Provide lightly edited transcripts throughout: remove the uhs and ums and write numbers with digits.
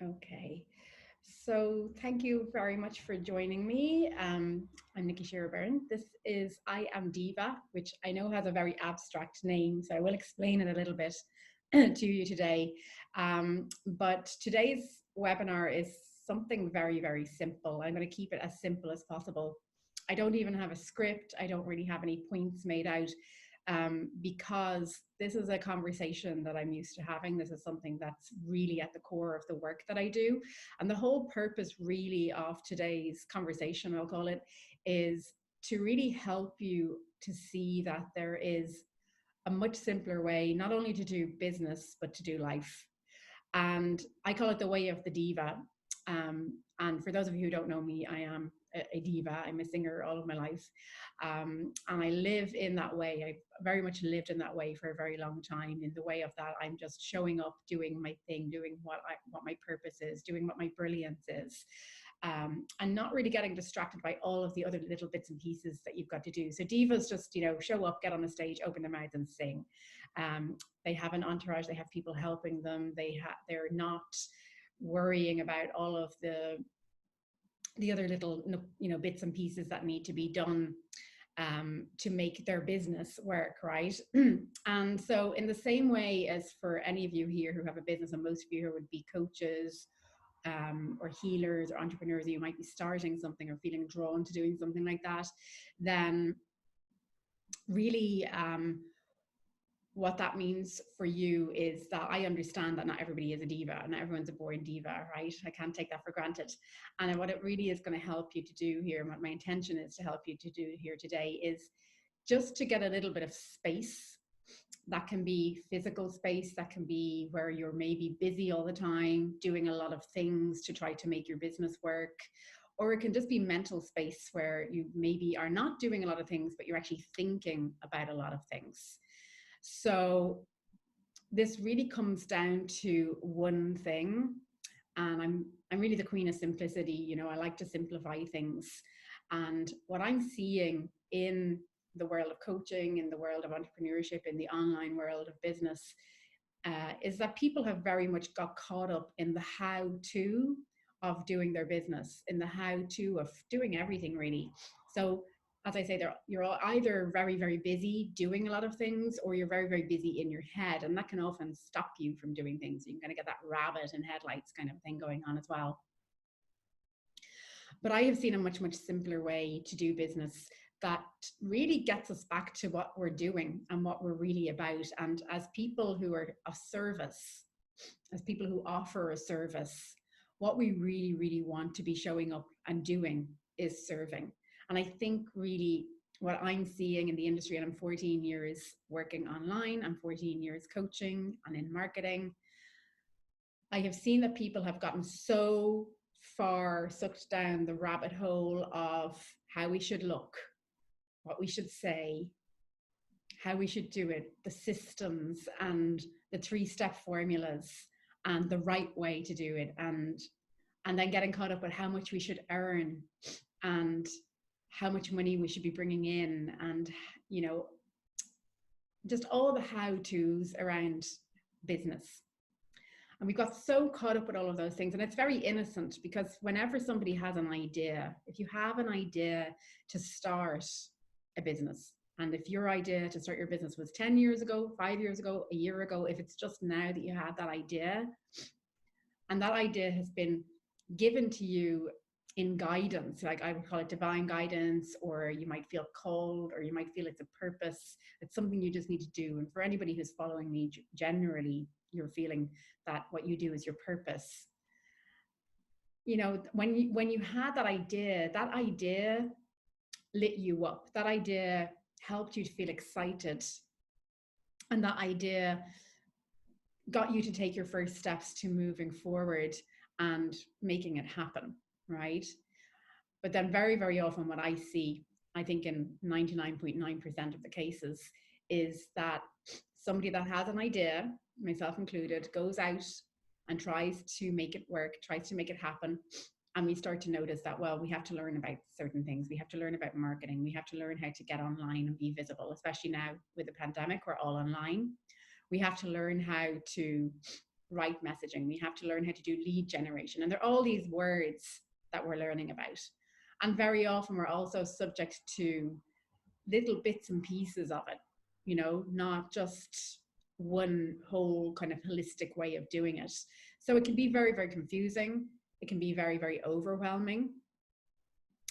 Okay. So thank you very much for joining me. I'm Nicki Shira Byrne. This is I Am Diva, which I know has a very abstract name, so I will explain it a little bit to you today. But today's webinar is something very, very simple. I'm going to keep it as simple as possible. I don't even have a script. I don't really have any points made out because this is a conversation that I'm used to having. This is something that's really at the core of the work that I do. And the whole purpose really of today's conversation, I'll call it, is to really help you to see that there is a much simpler way, not only to do business, but to do life. And I call it the way of the diva. And for those of you who don't know me, I am a diva. I'm a singer all of my life. And I live in that way. I've very much lived in that way for a very long time. In the way of that, I'm just showing up, doing my thing, doing what my purpose is, doing what my brilliance is. And not really getting distracted by all of the other little bits and pieces that you've got to do. So divas just, show up, get on a stage, open their mouths and sing. They have an entourage, they have people helping them. They're not worrying about all of the other little bits and pieces that need to be done to make their business work, right? And so in the same way as for any of you here who have a business, and most of you here would be coaches or healers or entrepreneurs, you might be starting something or feeling drawn to doing something like that, then really what that means for you is that I understand that not everybody is a diva, not everyone's a born diva, right? I can't take that for granted. And what it really is going to help you to do here, and what my intention is to help you to do here today, is just to get a little bit of space. That can be physical space, that can be where you're maybe busy all the time, doing a lot of things to try to make your business work. Or it can just be mental space where you maybe are not doing a lot of things, but you're actually thinking about a lot of things. So this really comes down to one thing, and I'm really the queen of simplicity. I like to simplify things. And what I'm seeing in the world of coaching, in the world of entrepreneurship, in the online world of business, is that people have very much got caught up in the how-to of doing their business, in the how-to of doing everything, really. So as I say, you're either very, very busy doing a lot of things, or you're very, very busy in your head. And that can often stop you from doing things. You can kind of get that rabbit in headlights kind of thing going on as well. But I have seen a much, much simpler way to do business that really gets us back to what we're doing and what we're really about. And as people who are of service, as people who offer a service, what we really, really want to be showing up and doing is serving. And I think really what I'm seeing in the industry, and I'm 14 years working online, I'm 14 years coaching and in marketing, I have seen that people have gotten so far sucked down the rabbit hole of how we should look, what we should say, how we should do it, the systems and the 3-step formulas and the right way to do it, and then getting caught up with how much we should earn and how much money we should be bringing in, and just all the how-tos around business. And we got so caught up with all of those things. And it's very innocent, because whenever somebody has an idea, if you have an idea to start a business, and if your idea to start your business was 10 years ago, 5 years ago, a year ago, if it's just now that you had that idea, and that idea has been given to you in guidance, like I would call it divine guidance, or you might feel called, or you might feel it's a purpose, it's something you just need to do. And for anybody who's following me, generally you're feeling that what you do is your purpose. When you had that idea lit you up, that idea helped you to feel excited, and that idea got you to take your first steps to moving forward and making it happen, right? But then very, very often what I see, I think in 99.9% of the cases, is that somebody that has an idea, myself included, goes out and tries to make it work, tries to make it happen. And we start to notice that, well, we have to learn about certain things. We have to learn about marketing. We have to learn how to get online and be visible, especially now with the pandemic, we're all online. We have to learn how to right messaging. We have to learn how to do lead generation. And there are all these words that we're learning about. And very often we're also subject to little bits and pieces of it, you know, not just one whole kind of holistic way of doing it. So it can be very, very confusing. It can be very, very overwhelming.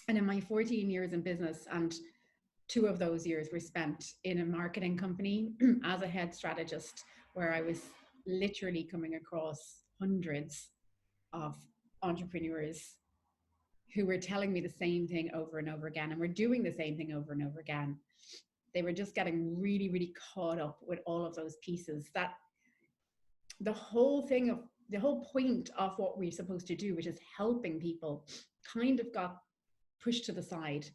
And in my 14 years in business, and 2 of those years were spent in a marketing company as a head strategist, where I was literally coming across hundreds of entrepreneurs who were telling me the same thing over and over again, and were doing the same thing over and over again. They were just getting really, really caught up with all of those pieces, that the whole point of what we're supposed to do, which is helping people, kind of got pushed to the side,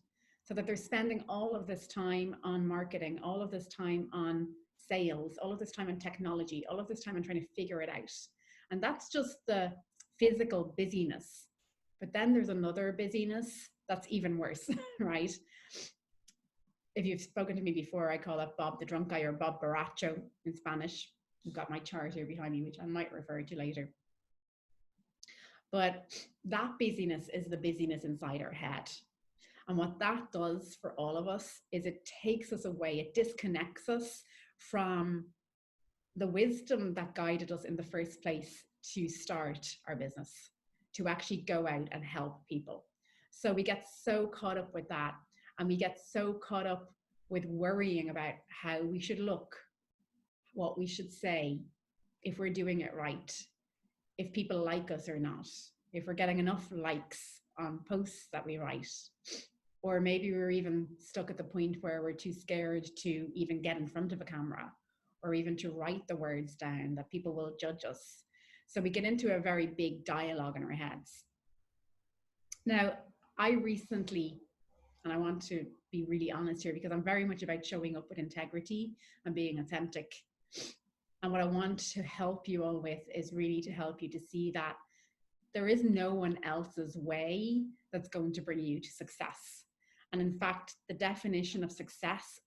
so that they're spending all of this time on marketing, all of this time on sales, all of this time on technology, all of this time on trying to figure it out. And that's just the physical busyness. But then there's another busyness that's even worse, right? If you've spoken to me before, I call it Bob the drunk guy, or Bob Borracho in Spanish. I've got my chart here behind me, which I might refer to later. But that busyness is the busyness inside our head. And what that does for all of us is it takes us away, it disconnects us from the wisdom that guided us in the first place to start our business, to actually go out and help people. So we get so caught up with that, and we get so caught up with worrying about how we should look, what we should say, if we're doing it right, if people like us or not, if we're getting enough likes on posts that we write. Or maybe we're even stuck at the point where we're too scared to even get in front of a camera, or even to write the words down, that people will judge us. So we get into a very big dialogue in our heads. Now, I recently, and I want to be really honest here, because I'm very much about showing up with integrity and being authentic. And what I want to help you all with is really to help you to see that there is no one else's way that's going to bring you to success. And in fact, the definition of success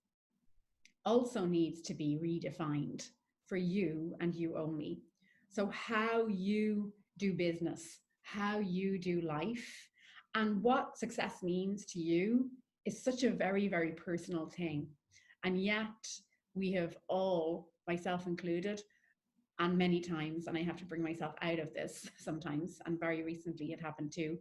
also needs to be redefined for you and you only. So how you do business, how you do life, and what success means to you is such a very, very personal thing. And yet we have all, myself included, and many times, and I have to bring myself out of this sometimes, and very recently it happened too,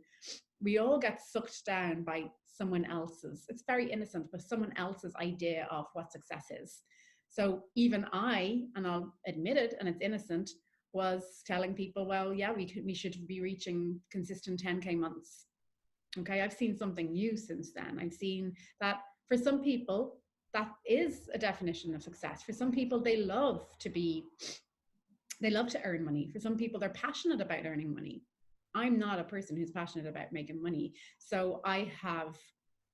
we all get sucked down by someone else's, it's very innocent, but someone else's idea of what success is. So even I, and I'll admit it, and it's innocent, was telling people, well, yeah, we should be reaching consistent 10K months. Okay, I've seen something new since then. I've seen that for some people, that is a definition of success. For some people, they love to earn money. For some people, they're passionate about earning money. I'm not a person who's passionate about making money. So I have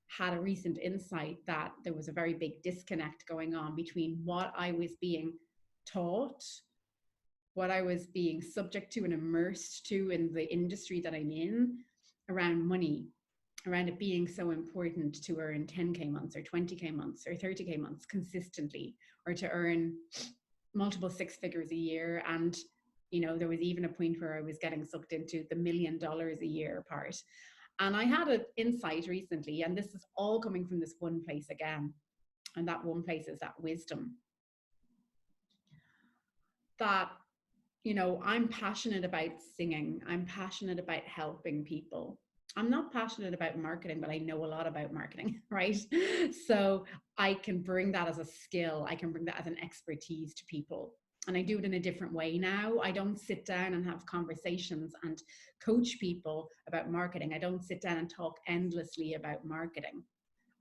had a recent insight that there was a very big disconnect going on between what I was being taught, what I was being subject to and immersed to in the industry that I'm in, around money, around it being so important to earn 10K months or 20K months or 30K months consistently, or to earn multiple 6 figures a year. And you know, there was even a point where I was getting sucked into the $1 million a year part. And I had an insight recently, and this is all coming from this one place again. And that one place is that wisdom. That, you know, I'm passionate about singing. I'm passionate about helping people. I'm not passionate about marketing, but I know a lot about marketing, right? So I can bring that as a skill. I can bring that as an expertise to people. And I do it in a different way now. I don't sit down and have conversations and coach people about marketing. I don't sit down and talk endlessly about marketing.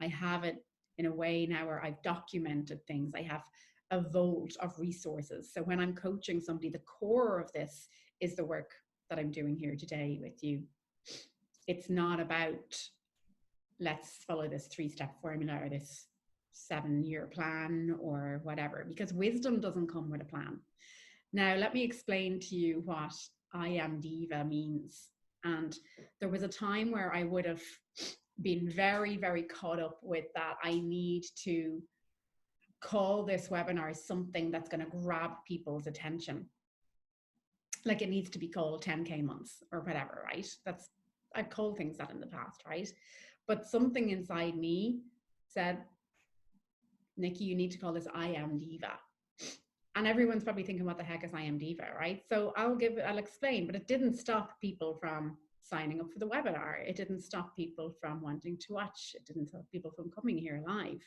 I have it in a way now where I've documented things. I have a vault of resources. So when I'm coaching somebody, the core of this is the work that I'm doing here today with you. It's not about, let's follow this 3-step formula or this 7-year plan or whatever, because wisdom doesn't come with a plan. Now, let me explain to you what I am Diva means. And there was a time where I would have been very, very caught up with that. I need to call this webinar something that's going to grab people's attention. like it needs to be called 10K months or whatever, right? I've called things that in the past, right? But something inside me said, Nikki, you need to call this I am Diva. And everyone's probably thinking, what the heck is I am Diva, right? So I'll explain, but it didn't stop people from signing up for the webinar. It didn't stop people from wanting to watch. It didn't stop people from coming here live.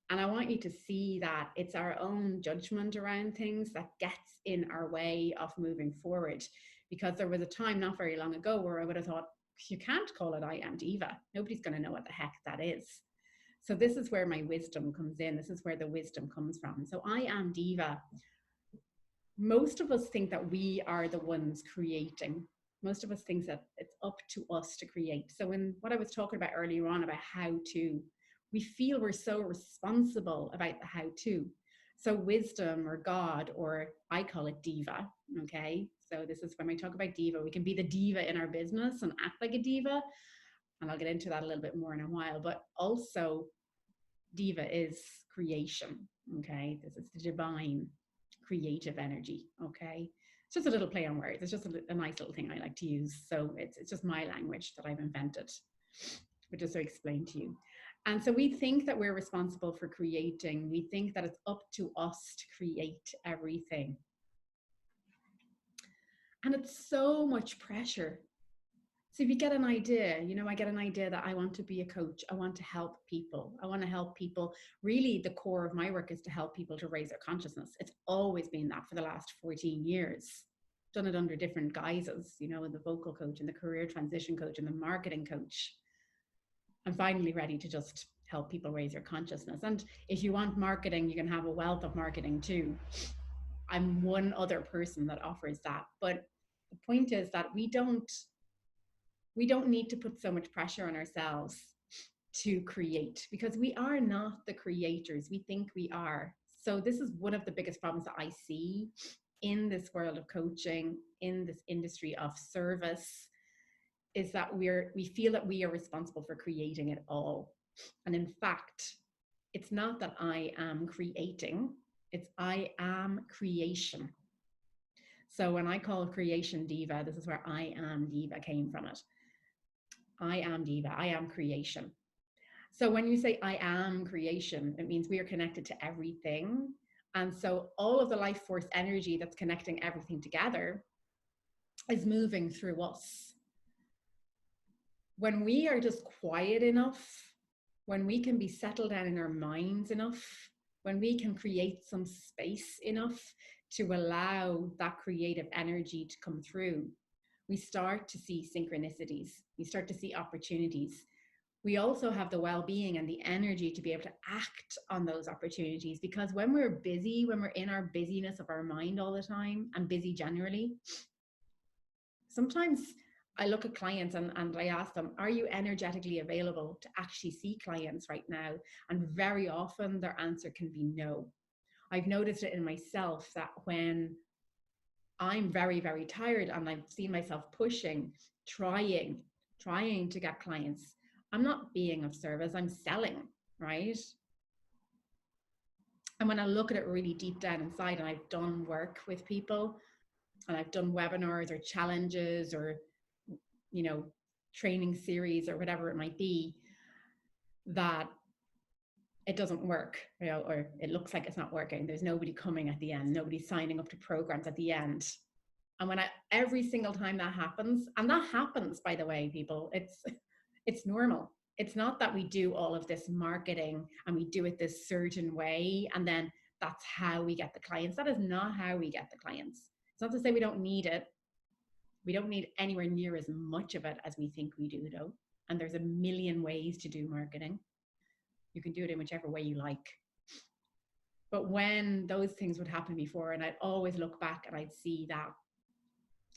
And I want you to see that it's our own judgment around things that gets in our way of moving forward. Because there was a time not very long ago where I would have thought, you can't call it I am Diva. Nobody's going to know what the heck that is. So this is where my wisdom comes in. This is where the wisdom comes from. So I am Diva. Most of us think that we are the ones creating. Most of us think that it's up to us to create. So in what I was talking about earlier on about how to, we feel we're so responsible about the how to. So wisdom or God, or I call it Diva, okay? So this is when I talk about Diva, we can be the diva in our business and act like a diva. And I'll get into that a little bit more in a while, but also Diva is creation, okay? This is the divine creative energy, okay? It's just a little play on words. It's just a nice little thing I like to use. So it's just my language that I've invented, but just to explain to you. And so we think that we're responsible for creating. We think that it's up to us to create everything. And it's so much pressure. So if you get an idea, you know, I get an idea that I want to be a coach. I want to help people. I want to help people. Really, the core of my work is to help people to raise their consciousness. It's always been that for the last 14 years. Done it under different guises, you know, the vocal coach and the career transition coach and the marketing coach. I'm finally ready to just help people raise their consciousness. And if you want marketing, you can have a wealth of marketing too. I'm one other person that offers that. But the point is that we don't need to put so much pressure on ourselves to create, because we are not the creators. We think we are. So this is one of the biggest problems that I see in this world of coaching, in this industry of service, is that we feel that we are responsible for creating it all. And in fact, it's not that I am creating, it's I am creation. So when I call creation Diva, this is where I am Diva came from it. I am Diva, I am creation. So when you say I am creation, it means we are connected to everything. And so all of the life force energy that's connecting everything together is moving through us. When we are just quiet enough, when we can be settled down in our minds enough, when we can create some space enough to allow that creative energy to come through, we start to see synchronicities. We start to see opportunities. We also have the well-being and the energy to be able to act on those opportunities, because when we're busy, when we're in our busyness of our mind all the time, and busy generally, sometimes I look at clients and I ask them, are you energetically available to actually see clients right now? And very often their answer can be no. I've noticed it in myself that when I'm very, very tired and I've seen myself pushing, trying to get clients, I'm not being of service, I'm selling, right? And when I look at it really deep down inside, and I've done work with people and I've done webinars or challenges or, you know, training series or whatever it might be, that it doesn't work, you know, or it looks like it's not working. There's nobody coming at the end, nobody's signing up to programs at the end. And when every single time that happens, and that happens, by the way, people, it's normal. It's not that we do all of this marketing and we do it this certain way and then that's how we get the clients. That is not how we get the clients. It's not to say we don't need it. We don't need anywhere near as much of it as we think we do, though. And there's a million ways to do marketing. You can do it in whichever way you like. But when those things would happen before, and I'd always look back and I'd see that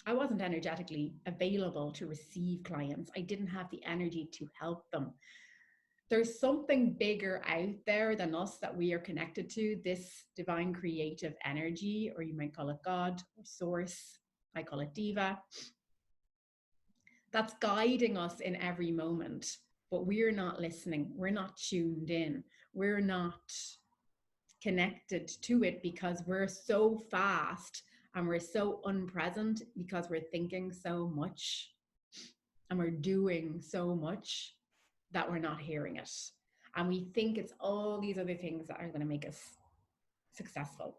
I wasn't energetically available to receive clients. I didn't have the energy to help them. There's something bigger out there than us that we are connected to, this divine creative energy, or you might call it God or source. I call it Diva. That's guiding us in every moment, but we're not listening. We're not tuned in. We're not connected to it because we're so fast And we're so unpresent because we're thinking so much and we're doing so much that we're not hearing it. And we think it's all these other things that are going to make us successful.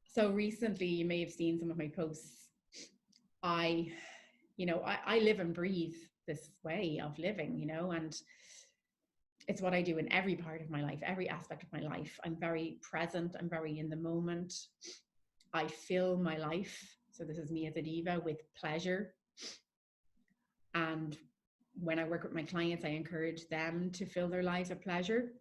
So recently, you may have seen some of my posts. I live and breathe this way of living, and it's what I do in every part of my life, every aspect of my life. I'm very present. I'm very in the moment. I fill my life. So this is me as a diva with pleasure. And when I work with my clients, I encourage them to fill their lives with pleasure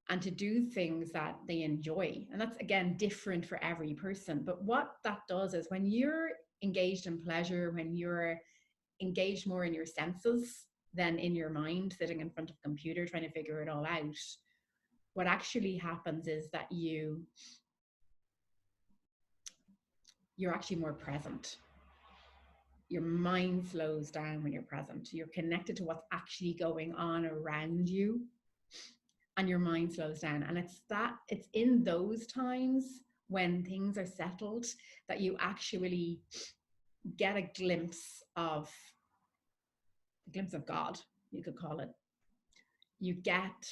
and to do things that they enjoy. And that's, again, different for every person. But what that does is when you're engaged in pleasure, when you're engaged more in your senses than in your mind, sitting in front of a computer trying to figure it all out, what actually happens is that you're actually more present. Your mind slows down when you're present. You're connected to what's actually going on around you, and your mind slows down. And it's in those times when things are settled that you actually get a glimpse of God, you could call it. You get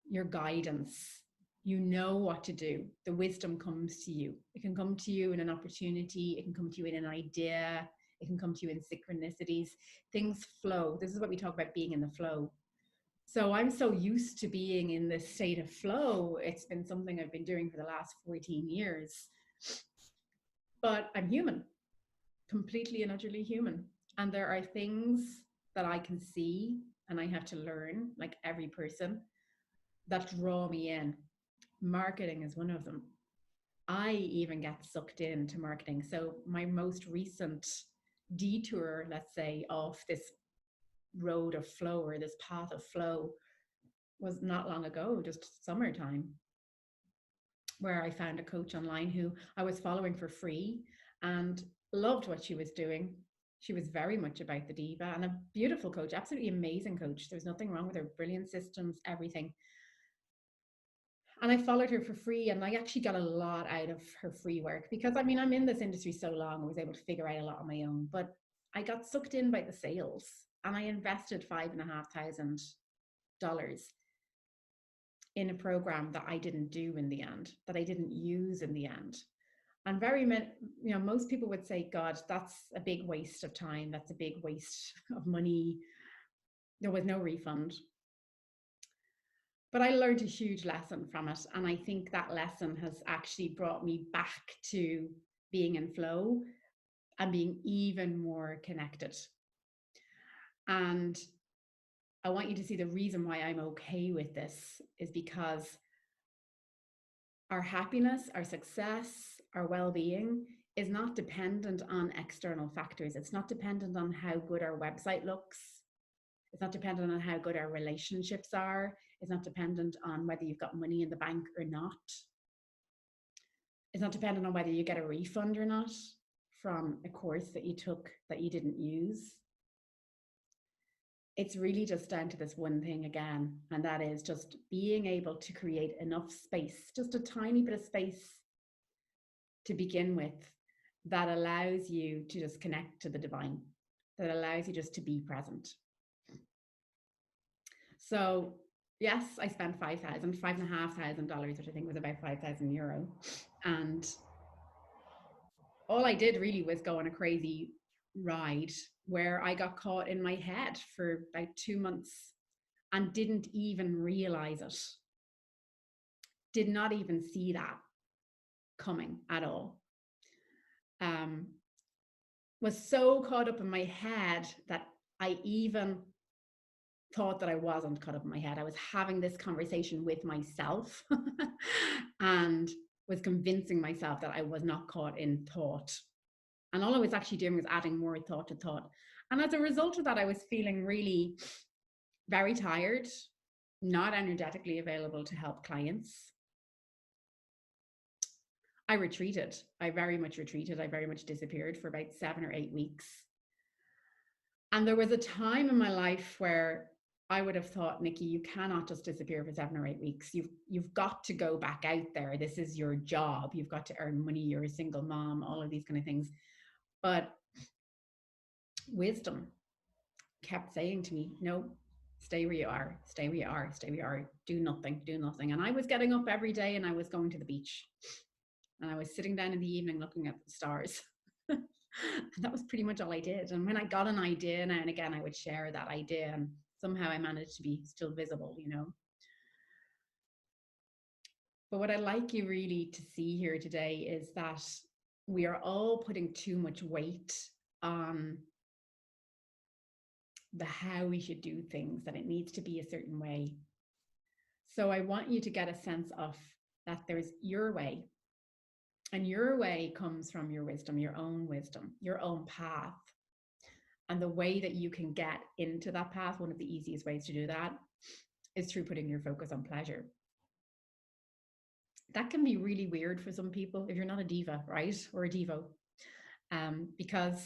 your guidance. You know what to do. The wisdom comes to you. It can come to you in an opportunity. It can come to you in an idea. It can come to you in synchronicities. Things flow. This is what we talk about, being in the flow. So I'm so used to being in this state of flow. It's been something I've been doing for the last 14 years. But I'm human, completely and utterly human. And there are things that I can see and I have to learn, like every person, that draw me in. Marketing is one of them. I even get sucked into marketing. So my most recent detour, let's say, off this road of flow or this path of flow was not long ago, just summertime, where I found a coach online who I was following for free and loved what she was doing. She was very much about the diva and a beautiful coach, absolutely amazing coach. There's nothing wrong with her, brilliant systems, everything. And I followed her for free, and I actually got a lot out of her free work because, I mean, I'm in this industry so long, I was able to figure out a lot on my own, but I got sucked in by the sales and I invested $5,500 in a program that I didn't do in the end, that I didn't use in the end. And most people would say, God, that's a big waste of time. That's a big waste of money. There was no refund. But I learned a huge lesson from it. And I think that lesson has actually brought me back to being in flow and being even more connected. And I want you to see the reason why I'm okay with this is because our happiness, our success, our well-being is not dependent on external factors. It's not dependent on how good our website looks. It's not dependent on how good our relationships are. It's not dependent on whether you've got money in the bank or not. It's not dependent on whether you get a refund or not from a course that you took that you didn't use. It's really just down to this one thing again, and that is just being able to create enough space, just a tiny bit of space to begin with, that allows you to just connect to the divine, that allows you just to be present. So yes, I spent $5,500, which I think was about €5,000. And all I did really was go on a crazy ride where I got caught in my head for about 2 months and didn't even realize it. Did not even see that coming at all. Was so caught up in my head that I even thought that I wasn't caught up in my head. I was having this conversation with myself and was convincing myself that I was not caught in thought. And all I was actually doing was adding more thought to thought. And as a result of that, I was feeling really very tired, not energetically available to help clients. I retreated. I very much retreated. I very much disappeared for about 7 or 8 weeks. And there was a time in my life where I would have thought, Nikki, you cannot just disappear for 7 or 8 weeks. You've got to go back out there. This is your job. You've got to earn money. You're a single mom, all of these kind of things. But wisdom kept saying to me, no, stay where you are, stay where you are, stay where you are, do nothing, do nothing. And I was getting up every day and I was going to the beach. And I was sitting down in the evening looking at the stars. And that was pretty much all I did. And when I got an idea now and again, I would share that idea. And somehow I managed to be still visible, you know. But what I'd like you really to see here today is that we are all putting too much weight on the how we should do things, that it needs to be a certain way. So I want you to get a sense of that there's your way. And your way comes from your wisdom, your own path. And the way that you can get into that path, one of the easiest ways to do that is through putting your focus on pleasure. That can be really weird for some people if you're not a diva, right? Or a divo. Because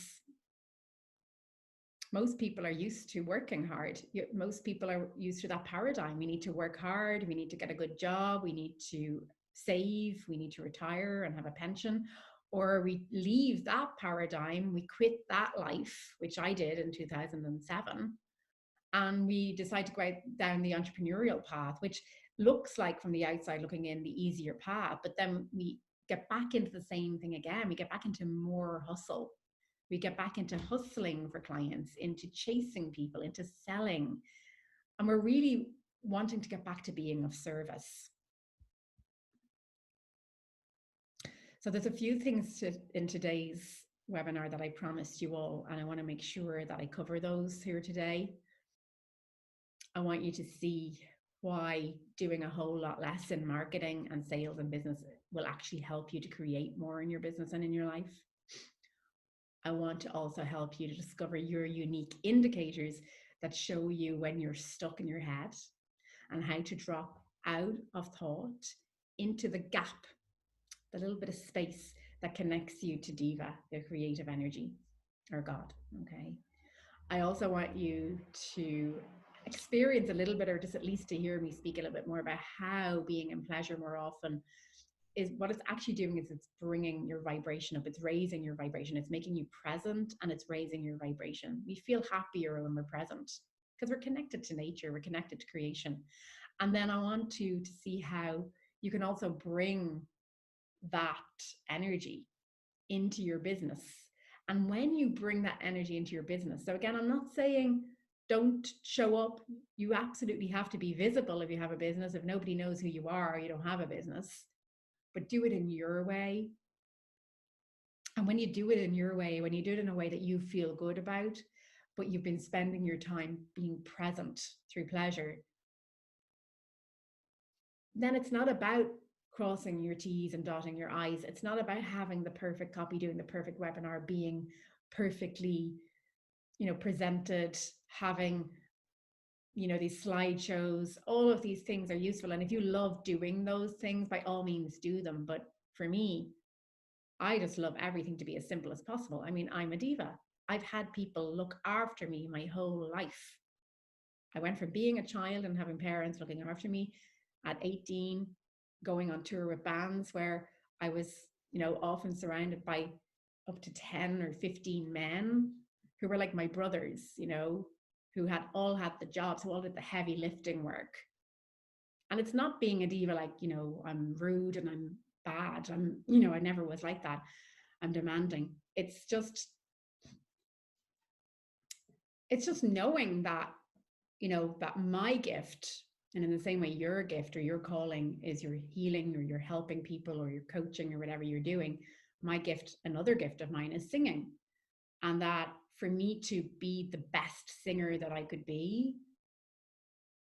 most people are used to working hard. Most people are used to that paradigm. We need to work hard. We need to get a good job. We need to save. We need to retire and have a pension. Or we leave that paradigm. We quit that life, which I did in 2007. And we decide to go down the entrepreneurial path, which looks like from the outside looking in the easier path. But then we get back into the same thing again. We get back into more hustle. We get back into hustling for clients, into chasing people, into selling. And we're really wanting to get back to being of service. So there's a few things in today's webinar that I promised you all, and I want to make sure that I cover those here today. I want you to see why doing a whole lot less in marketing and sales and business will actually help you to create more in your business and in your life. I want to also help you to discover your unique indicators that show you when you're stuck in your head and how to drop out of thought into the gap, the little bit of space that connects you to Diva, the creative energy, or God, okay? I also want you to experience a little bit, or just at least to hear me speak a little bit more about how being in pleasure more often is what it's actually doing is it's bringing your vibration up. It's raising your vibration. It's making you present and it's raising your vibration. We feel happier when we're present because we're connected to nature. We're connected to creation. And then I want you to see how you can also bring that energy into your business. And when you bring that energy into your business, so again, I'm not saying don't show up. You absolutely have to be visible if you have a business. If nobody knows who you are, you don't have a business. But do it in your way. And when you do it in your way, when you do it in a way that you feel good about, but you've been spending your time being present through pleasure, then it's not about crossing your T's and dotting your I's. It's not about having the perfect copy, doing the perfect webinar, being perfectly, presented, having, these slideshows. All of these things are useful. And if you love doing those things, by all means do them. But for me, I just love everything to be as simple as possible. I mean, I'm a diva. I've had people look after me my whole life. I went from being a child and having parents looking after me at 18, going on tour with bands where I was, often surrounded by up to 10 or 15 men who were like my brothers, who had all had the jobs, who all did the heavy lifting work. And it's not being a diva like, I'm rude and I'm bad. I never was like that. I'm demanding. It's just knowing that, that my gift, and in the same way your gift or your calling is your healing or you're helping people or you're coaching or whatever you're doing. My gift, another gift of mine, is singing. And that for me to be the best singer that I could be,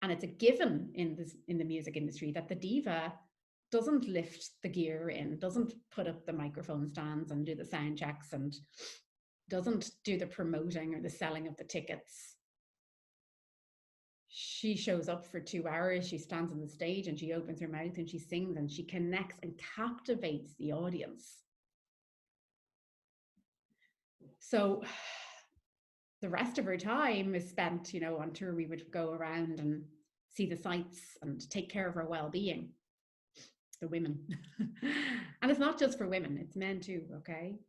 and it's a given in the music industry that the diva doesn't lift the gear in, doesn't put up the microphone stands and do the sound checks, and doesn't do the promoting or the selling of the tickets. She shows up for 2 hours, she stands on the stage and she opens her mouth and she sings and she connects and captivates the audience. So the rest of our time is spent, you know, on tour. We would go around and see the sights and take care of our well-being, the women. And it's not just for women, it's men too, okay?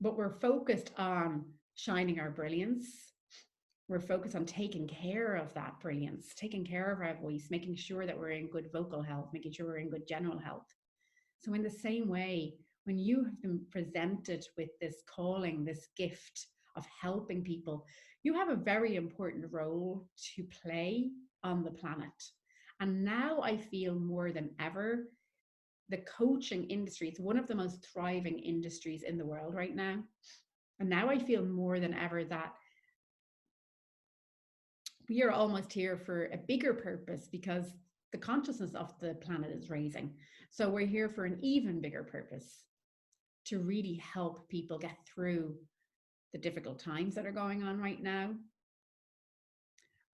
But we're focused on shining our brilliance. We're focused on taking care of that brilliance, taking care of our voice, making sure that we're in good vocal health, making sure we're in good general health. So in the same way, when you have been presented with this calling, this gift of helping people, you have a very important role to play on the planet. And now I feel more than ever, the coaching industry, it's one of the most thriving industries in the world right now. And now I feel more than ever that we are almost here for a bigger purpose because the consciousness of the planet is raising. So we're here for an even bigger purpose, to really help people get through the difficult times that are going on right now,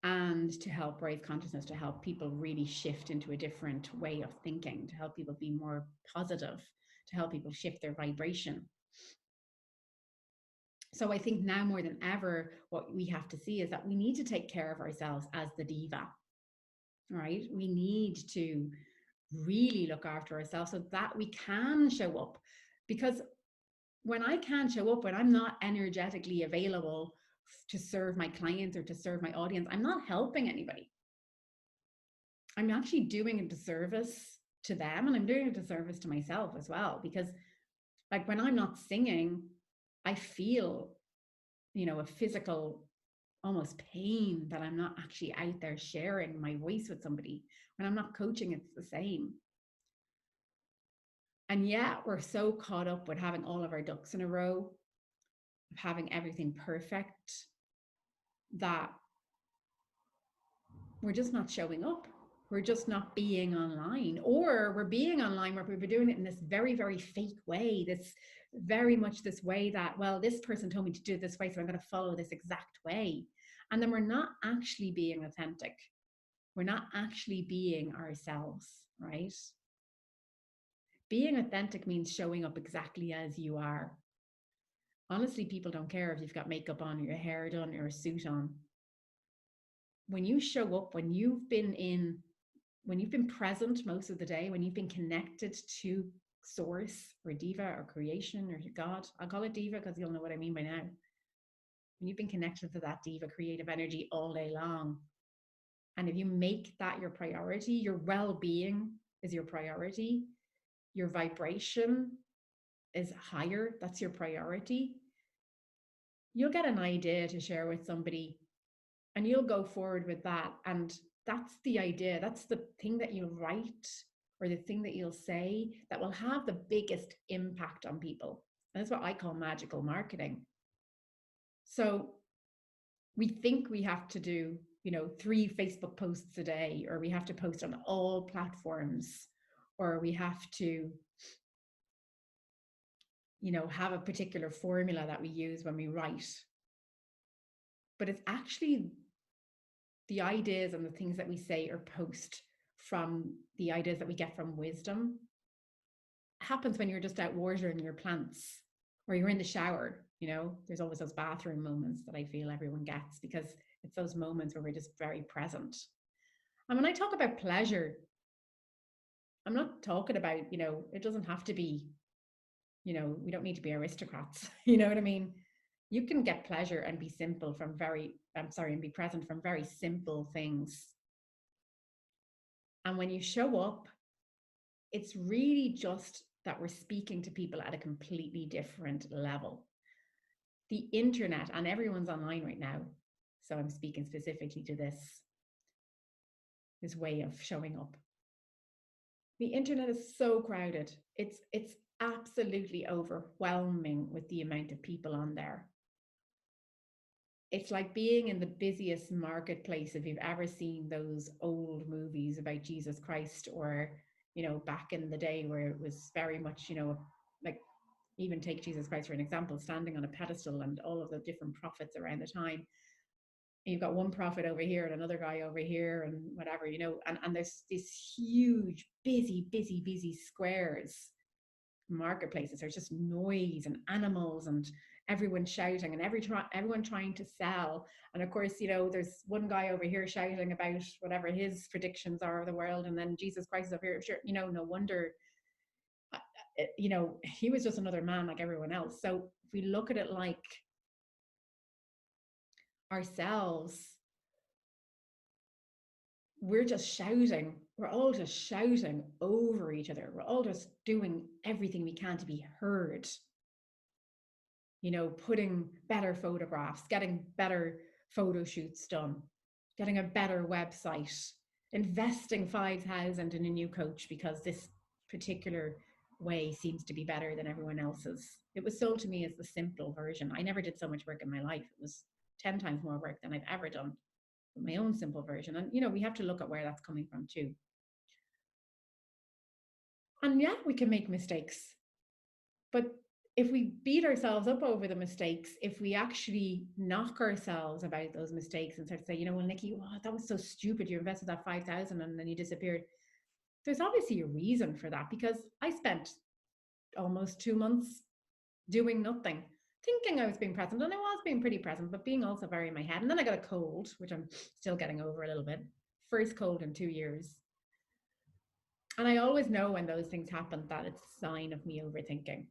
and to help raise consciousness, to help people really shift into a different way of thinking, to help people be more positive, to help people shift their vibration. So I think now more than ever, what we have to see is that we need to take care of ourselves as the diva, right? We need to really look after ourselves so that we can show up. Because when I can't show up, when I'm not energetically available to serve my clients or to serve my audience, I'm not helping anybody. I'm actually doing a disservice to them, and I'm doing a disservice to myself as well. Because like when I'm not singing, I feel, you know, a physical almost pain that I'm not actually out there sharing my voice with somebody. When I'm not coaching, it's the same. And yet we're so caught up with having all of our ducks in a row, of having everything perfect, that we're just not showing up. We're just not being online, or we're being online where we're doing it in this very, very fake way. This very much this way that, well, this person told me to do it this way, so I'm going to follow this exact way. And then we're not actually being authentic. We're not actually being ourselves, right? Being authentic means showing up exactly as you are. Honestly, people don't care if you've got makeup on, or your hair done, or a suit on. When you show up, when you've been present most of the day, when you've been connected to source or diva or creation or God, I'll call it diva because you'll know what I mean by now. When you've been connected to that diva creative energy all day long, and if you make that your priority, your well-being is your priority, your vibration is higher, that's your priority, you'll get an idea to share with somebody and you'll go forward with that. And that's the idea. That's the thing that you'll write or the thing that you'll say that will have the biggest impact on people. And that's what I call magical marketing. So we think we have to do, you know, 3 Facebook posts a day, or we have to post on all platforms, or we have to, you know, have a particular formula that we use when we write. But it's actually the ideas and the things that we say or post from the ideas that we get from wisdom. It happens when you're just out watering your plants, or you're in the shower. You know, there's always those bathroom moments that I feel everyone gets, because it's those moments where we're just very present. And when I talk about pleasure, I'm not talking about, you know, it doesn't have to be, you know, we don't need to be aristocrats. You know what I mean? You can get pleasure and be simple from and be present from very simple things. And when you show up, it's really just that we're speaking to people at a completely different level. The internet, and everyone's online right now, so I'm speaking specifically to this way of showing up. The internet is so crowded. It's absolutely overwhelming with the amount of people on there. It's like being in the busiest marketplace. If you've ever seen those old movies about Jesus Christ, or, you know, back in the day where it was very much, you know, like, even take Jesus Christ for an example, standing on a pedestal and all of the different prophets around the time. And you've got one prophet over here and another guy over here and whatever, you know, and there's these huge, busy squares. marketplaces, there's just noise and animals and everyone shouting and everyone trying to sell. And of course, you know, there's one guy over here shouting about whatever his predictions are of the world, and then Jesus Christ is up here. Sure, you know, no wonder, you know, he was just another man like everyone else. So if we look at it like ourselves, we're just shouting. We're all just shouting over each other. We're all just doing everything we can to be heard. You know, putting better photographs, getting better photo shoots done, getting a better website, investing 5,000 in a new coach because this particular way seems to be better than everyone else's. It was sold to me as the simple version. I never did so much work in my life. It was 10 times more work than I've ever done with my own simple version. And, you know, we have to look at where that's coming from too. And yeah, we can make mistakes. But if we beat ourselves up over the mistakes, if we actually knock ourselves about those mistakes and start to say, you know, well, Nikki, oh, that was so stupid. You invested that 5,000 and then you disappeared. There's obviously a reason for that, because I spent almost 2 months doing nothing, thinking I was being present, and I was being pretty present, but being also very in my head. And then I got a cold, which I'm still getting over a little bit. First cold in 2 years. And I always know when those things happen that it's a sign of me overthinking.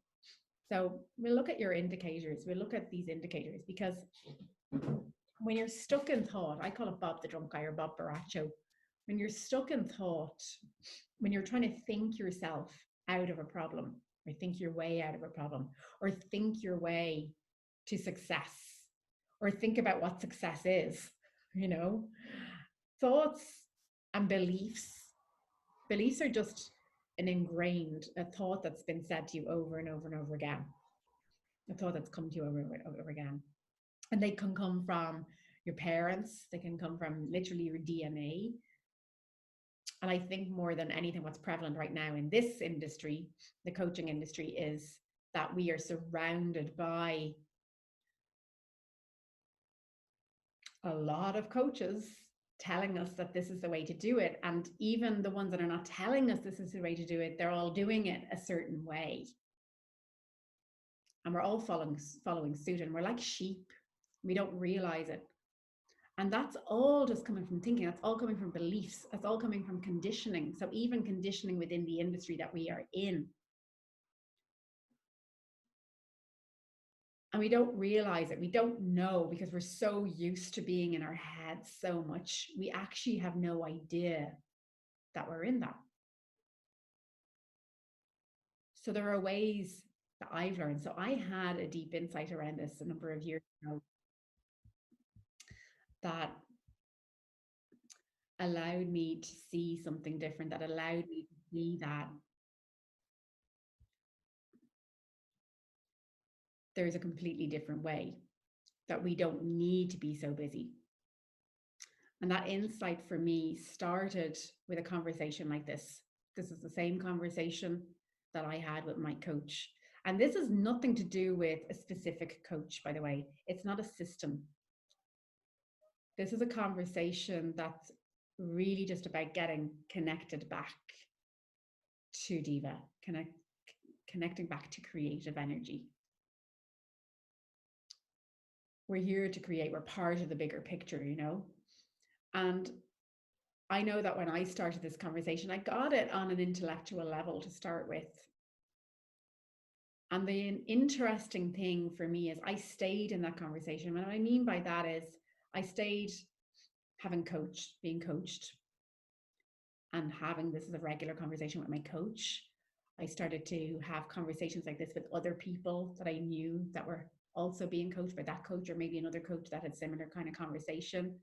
So we'll look at your indicators. We'll look at these indicators, because when you're stuck in thought, I call it Bob the drunk guy, or Bob Baracho. When you're stuck in thought, when you're trying to think yourself out of a problem, or think your way out of a problem, or think your way to success, or think about what success is, you know, thoughts and beliefs are just a thought that's been said to you over and over and over again, a thought that's come to you over and over again. And they can come from your parents, they can come from literally your DNA. And I think more than anything, what's prevalent right now in this industry, the coaching industry, is that we are surrounded by a lot of coaches telling us that this is the way to do it. And even the ones that are not telling us this is the way to do it, they're all doing it a certain way. And we're all following suit, and we're like sheep. We don't realize it. And that's all just coming from thinking. That's all coming from beliefs. That's all coming from conditioning. So even conditioning within the industry that we are in. And we don't realize it. We don't know, because we're so used to being in our heads so much. We actually have no idea that we're in that. So there are ways that I've learned. So I had a deep insight around this a number of years ago that allowed me to see something different, that allowed me to see that there's a completely different way, that we don't need to be so busy. And that insight for me started with a conversation like this. This is the same conversation that I had with my coach. And this has nothing to do with a specific coach, by the way. It's not a system. This is a conversation that's really just about getting connected back to Diva, connecting back to creative energy. We're here to create, we're part of the bigger picture, you know? And I know that when I started this conversation, I got it on an intellectual level to start with. And the interesting thing for me is I stayed in that conversation. And what I mean by that is I stayed being coached, and having this as a regular conversation with my coach. I started to have conversations like this with other people that I knew that were also being coached by that coach, or maybe another coach that had similar kind of conversation.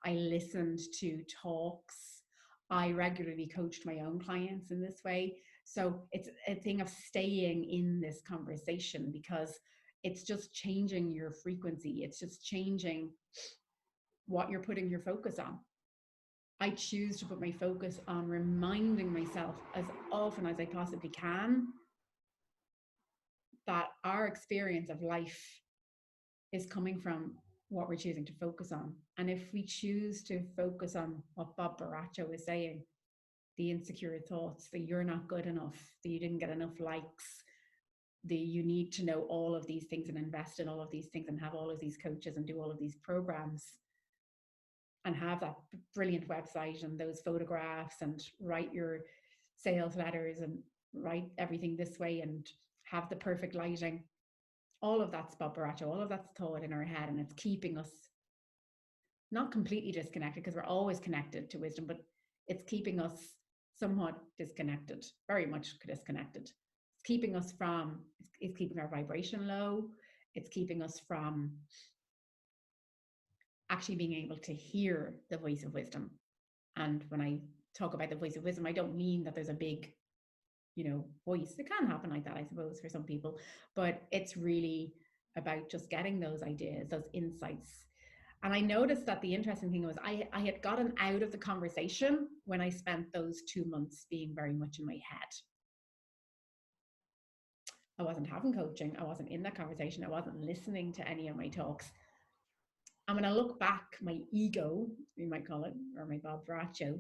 I listened to talks. I regularly coached my own clients in this way. So it's a thing of staying in this conversation, because it's just changing your frequency. It's just changing what you're putting your focus on. I choose to put my focus on reminding myself as often as I possibly can that our experience of life is coming from what we're choosing to focus on. And if we choose to focus on what Bob Baracho is saying, the insecure thoughts that you're not good enough, that you didn't get enough likes, you need to know all of these things and invest in all of these things and have all of these coaches and do all of these programs and have that brilliant website and those photographs and write your sales letters and write everything this way and have the perfect lighting. All of that's paparazzo, all of that's thought in our head, and it's keeping us not completely disconnected, because we're always connected to wisdom, but it's keeping us somewhat disconnected, very much disconnected. It's keeping us from, it's keeping our vibration low. It's keeping us from actually being able to hear the voice of wisdom. And when I talk about the voice of wisdom, I don't mean that there's a big, voice. It can happen like that, I suppose, for some people, but it's really about just getting those ideas, those insights. And I noticed that the interesting thing was I had gotten out of the conversation when I spent those 2 months being very much in my head. I wasn't having coaching. I wasn't in that conversation. I wasn't listening to any of my talks. And when I look back, my ego, we might call it, or my Bob Braccio,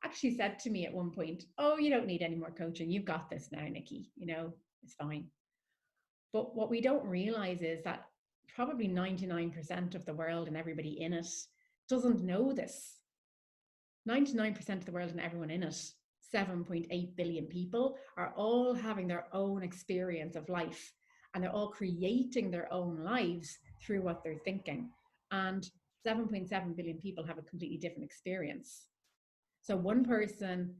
actually said to me at one point, "Oh, you don't need any more coaching. You've got this now, Nicki. It's fine." But what we don't realize is that probably 99% of the world and everybody in it doesn't know this. 99% of the world and everyone in it, 7.8 billion people, are all having their own experience of life, and they're all creating their own lives through what they're thinking. And 7.7 billion people have a completely different experience. So one person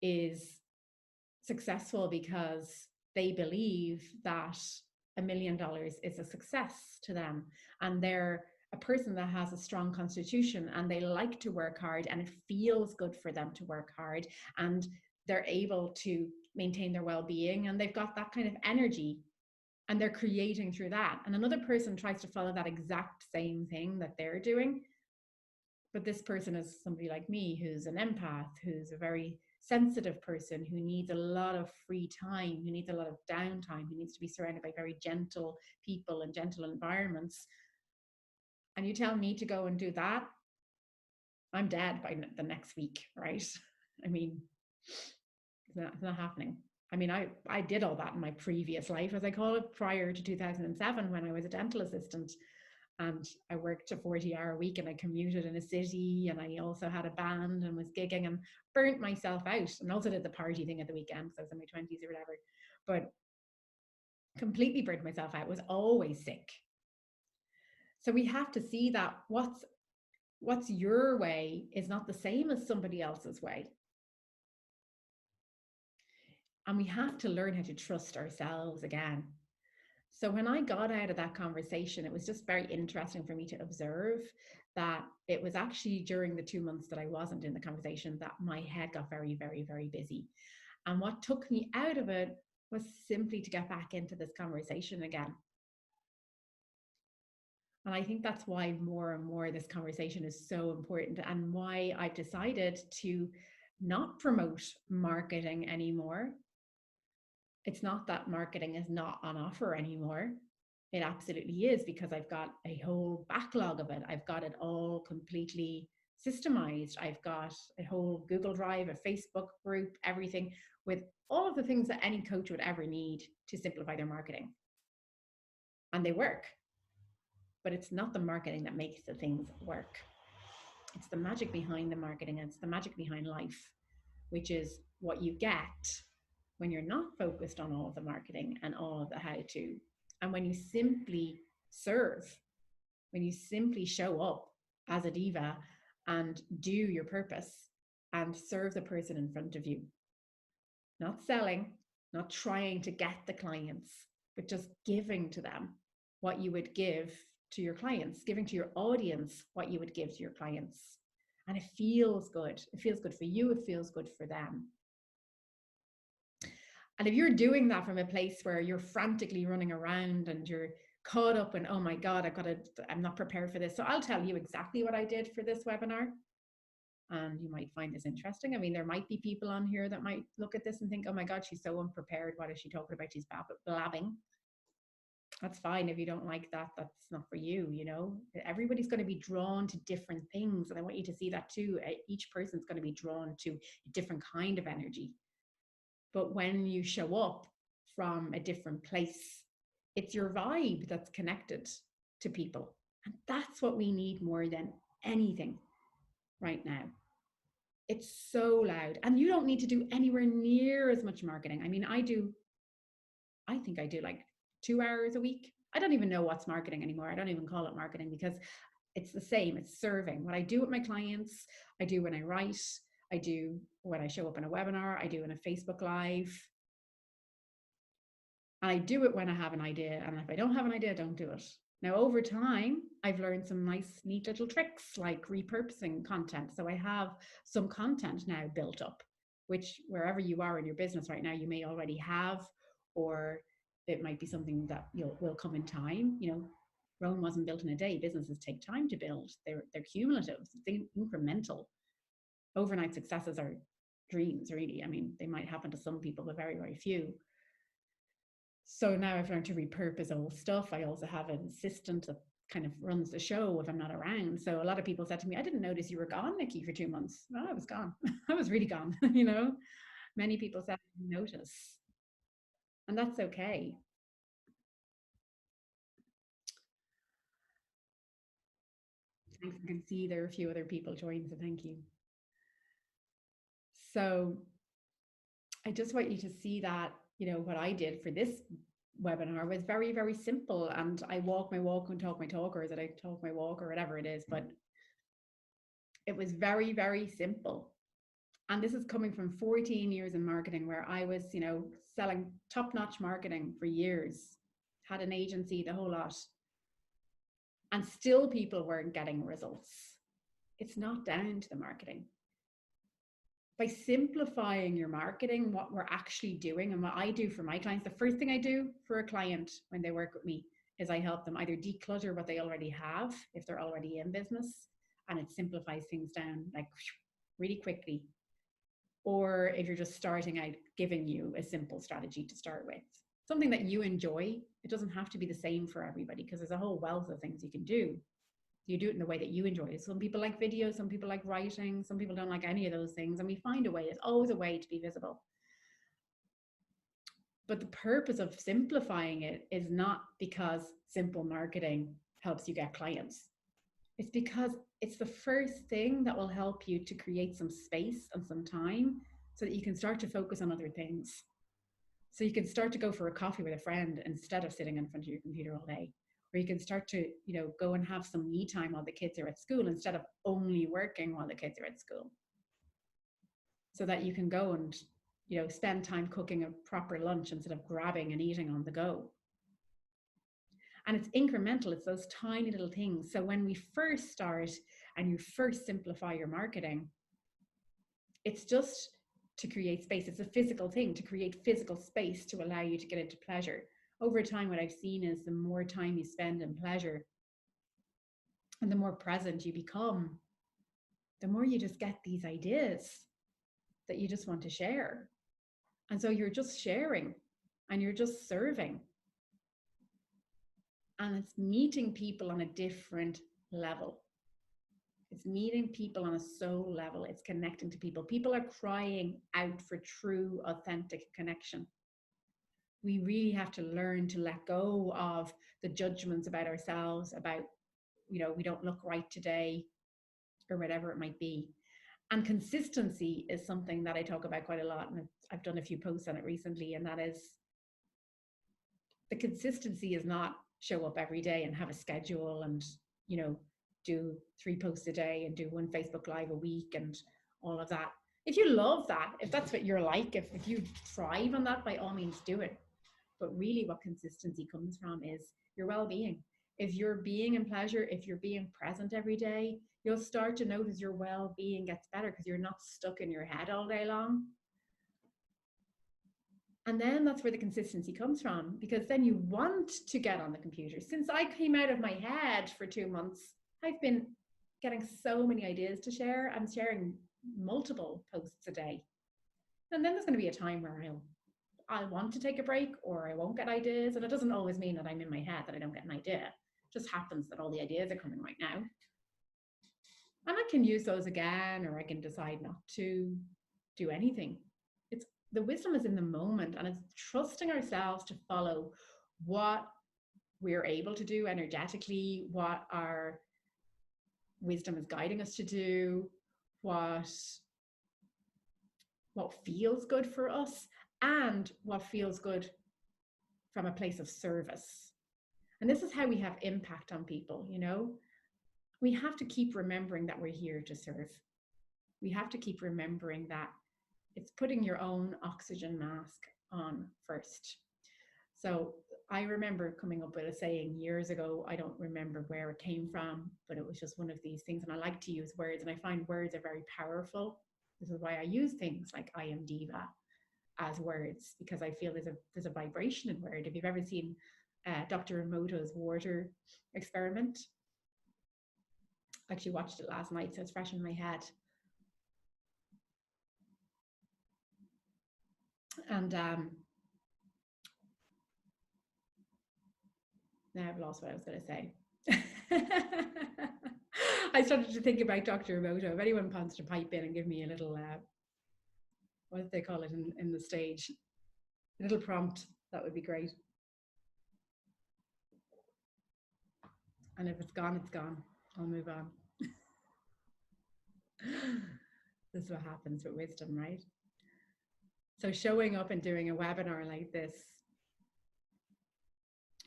is successful because they believe that $1 million is a success to them, and they're a person that has a strong constitution and they like to work hard and it feels good for them to work hard, and they're able to maintain their well-being, and they've got that kind of energy and they're creating through that. And another person tries to follow that exact same thing that they're doing, but this person is somebody like me who's an empath, who's a very sensitive person, who needs a lot of free time, who needs a lot of downtime, who needs to be surrounded by very gentle people and gentle environments. And you tell me to go and do that, I'm dead by the next week, right? I mean, it's not happening. I mean, I did all that in my previous life, as I call it, prior to 2007, when I was a dental assistant. And I worked a 40-hour week, and I commuted in a city, and I also had a band and was gigging and burnt myself out, and also did the party thing at the weekend because I was in my 20s or whatever, but completely burnt myself out, was always sick. So we have to see that what's your way is not the same as somebody else's way. And we have to learn how to trust ourselves again. So when I got out of that conversation, it was just very interesting for me to observe that it was actually during the 2 months that I wasn't in the conversation that my head got very, very, very busy. And what took me out of it was simply to get back into this conversation again. And I think that's why more and more this conversation is so important, and why I've decided to not promote marketing anymore. It's not that marketing is not on offer anymore. It absolutely is, because I've got a whole backlog of it. I've got it all completely systemized. I've got a whole Google Drive, a Facebook group, everything, with all of the things that any coach would ever need to simplify their marketing. And they work. But it's not the marketing that makes the things work. It's the magic behind the marketing, and it's the magic behind life, which is what you get when you're not focused on all of the marketing and all of the how-to. And when you simply serve, when you simply show up as a diva and do your purpose and serve the person in front of you, not selling, not trying to get the clients, but just giving to them what you would give to your clients, giving to your audience what you would give to your clients. And it feels good. It feels good for you. It feels good for them. And if you're doing that from a place where you're frantically running around and you're caught up in, oh my God, I'm not prepared for this. So I'll tell you exactly what I did for this webinar. And you might find this interesting. I mean, there might be people on here that might look at this and think, oh my God, she's so unprepared. What is she talking about? She's blabbing. That's fine. If you don't like that, that's not for you. Everybody's going to be drawn to different things. And I want you to see that too. Each person's going to be drawn to a different kind of energy. But when you show up from a different place. It's your vibe that's connected to people. And that's what we need more than anything right now. It's so loud. And you don't need to do anywhere near as much marketing. I mean, I think I do like 2 hours a week. I don't even know what's marketing anymore. I don't even call it marketing because it's the same. It's serving. What I do with my clients, I do when I write, I do when I show up in a webinar, I do in a Facebook Live. And I do it when I have an idea. And if I don't have an idea, I don't do it. Now, over time, I've learned some nice, neat little tricks like repurposing content. So I have some content now built up, which wherever you are in your business right now, you may already have, or it might be something that will come in time. You know, Rome wasn't built in a day. Businesses take time to build. They're cumulative, they're incremental. Overnight successes are dreams, really. I mean, they might happen to some people, but very, very few. So now I've learned to repurpose old stuff. I also have an assistant that kind of runs the show if I'm not around. So a lot of people said to me, I didn't notice you were gone, Nicki, for 2 months. Well, I was gone. I was really gone, you know. Many people said, I didn't notice. And that's okay. Thanks. I can see there are a few other people joined, so thank you. So I just want you to see that, you know, what I did for this webinar was very, very simple. And I walk my walk and talk my talk, or is it I talk my walk or whatever it is, but it was very, very simple. And this is coming from 14 years in marketing where I was, you know, selling top-notch marketing for years, had an agency, the whole lot. And still people weren't getting results. It's not down to the marketing. By simplifying your marketing, what we're actually doing and what I do for my clients, the first thing I do for a client when they work with me is I help them either declutter what they already have if they're already in business, and it simplifies things down like really quickly. Or if you're just starting out, giving you a simple strategy to start with, something that you enjoy. It doesn't have to be the same for everybody because there's a whole wealth of things you can do. You do it in the way that you enjoy it. Some people like video, some people like writing, some people don't like any of those things. And we find a way. There's always a way to be visible. But the purpose of simplifying it is not because simple marketing helps you get clients. It's because it's the first thing that will help you to create some space and some time so that you can start to focus on other things. So you can start to go for a coffee with a friend instead of sitting in front of your computer all day. Or you can start to, you know, go and have some me time while the kids are at school instead of only working while the kids are at school. So that you can go and, you know, spend time cooking a proper lunch instead of grabbing and eating on the go. And it's incremental. It's those tiny little things. So when we first start and you first simplify your marketing, it's just to create space. It's a physical thing, to create physical space to allow you to get into pleasure. Over time, what I've seen is the more time you spend in pleasure and the more present you become, the more you just get these ideas that you just want to share. And so you're just sharing and you're just serving. And it's meeting people on a different level. It's meeting people on a soul level. It's connecting to people. People are crying out for true, authentic connection. We really have to learn to let go of the judgments about ourselves, about, you know, we don't look right today, or whatever it might be. And consistency is something that I talk about quite a lot. And I've done a few posts on it recently. And that is, the consistency is not show up every day and have a schedule and, you know, do 3 posts a day and do 1 Facebook Live a week and all of that. If you love that, if that's what you're like, if you thrive on that, by all means do it. But really what consistency comes from is your well-being. If you're being in pleasure, if you're being present every day, you'll start to notice your well-being gets better because you're not stuck in your head all day long. And then that's where the consistency comes from, because then you want to get on the computer. Since I came out of my head for 2 months, I've been getting so many ideas to share. I'm sharing multiple posts a day. And then there's going to be a time where I'll want to take a break or I won't get ideas. And it doesn't always mean that I'm in my head that I don't get an idea. It just happens that all the ideas are coming right now. And I can use those again, or I can decide not to do anything. It's the wisdom is in the moment, and it's trusting ourselves to follow what we're able to do energetically, what our wisdom is guiding us to do, what feels good for us, and what feels good from a place of service. And this is how we have impact on people, you know? We have to keep remembering that we're here to serve. We have to keep remembering that it's putting your own oxygen mask on first. So I remember coming up with a saying years ago. I don't remember where it came from, but it was just one of these things. And I like to use words, and I find words are very powerful. This is why I use things like I am Diva as words, because I feel there's a vibration in word. If you've ever seen Dr. Emoto's water experiment, I actually watched it last night, so it's fresh in my head. And now I've lost what I was going to say. I started to think about Dr. Emoto. If anyone wants to pipe in and give me a little, what do they call it in the stage? A little prompt, that would be great. And if it's gone, it's gone. I'll move on. This is what happens with wisdom, right? So showing up and doing a webinar like this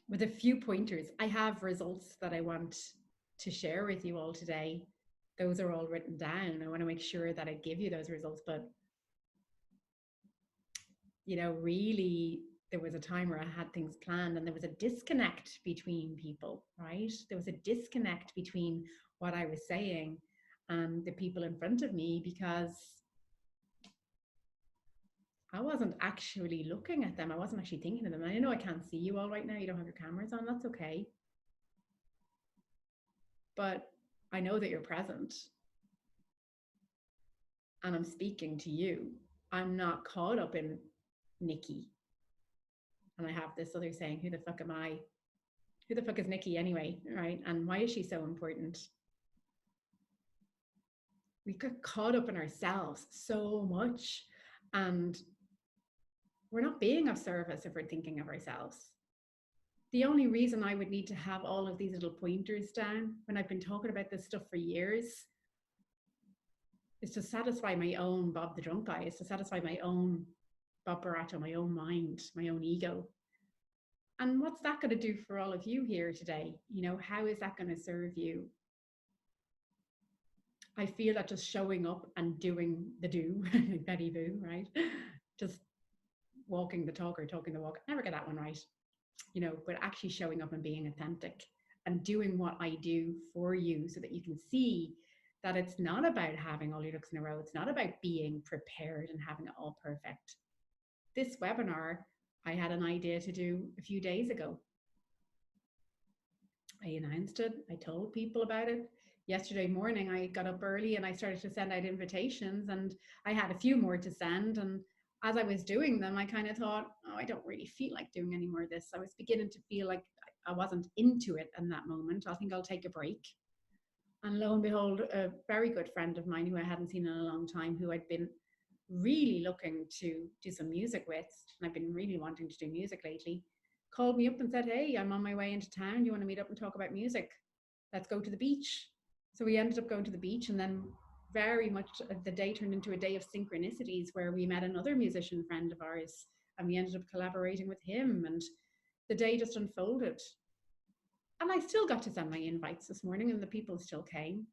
with a few pointers. I have results that I want to share with you all today. Those are all written down. I want to make sure that I give you those results. But, you know, really, there was a time where I had things planned and there was a disconnect between people, right? There was a disconnect between what I was saying and the people in front of me, because I wasn't actually looking at them. I wasn't actually thinking of them. And I know I can't see you all right now. You don't have your cameras on. That's okay. But I know that you're present. And I'm speaking to you. I'm not caught up in Nicki. And I have this other saying, who the fuck am I? Who the fuck is Nicki anyway, right? And why is she so important? We get caught up in ourselves so much. And we're not being of service if we're thinking of ourselves. The only reason I would need to have all of these little pointers down when I've been talking about this stuff for years is to satisfy my own Bob the Drunk Guy, is to satisfy my own Bob Barato, my own mind, my own ego. And what's that going to do for all of you here today? You know, how is that going to serve you? I feel that just showing up and doing the do, like Betty Boo, right? Just walking the talk or talking the walk. I never get that one right, you know, but actually showing up and being authentic and doing what I do for you so that you can see that it's not about having all your ducks in a row. It's not about being prepared and having it all perfect. This webinar, I had an idea to do a few days ago. I announced it. I told people about it. Yesterday morning, I got up early and I started to send out invitations, and I had a few more to send. And as I was doing them, I kind of thought, oh, I don't really feel like doing any more of this. I was beginning to feel like I wasn't into it in that moment. I think I'll take a break. And lo and behold, a very good friend of mine who I hadn't seen in a long time, who I'd been really looking to do some music with, and I've been really wanting to do music lately, called me up and said, hey, I'm on my way into town. Do you want to meet up and talk about music? Let's go to the beach. So we ended up going to the beach, and then very much the day turned into a day of synchronicities where we met another musician friend of ours and we ended up collaborating with him, and the day just unfolded. And I still got to send my invites this morning and the people still came.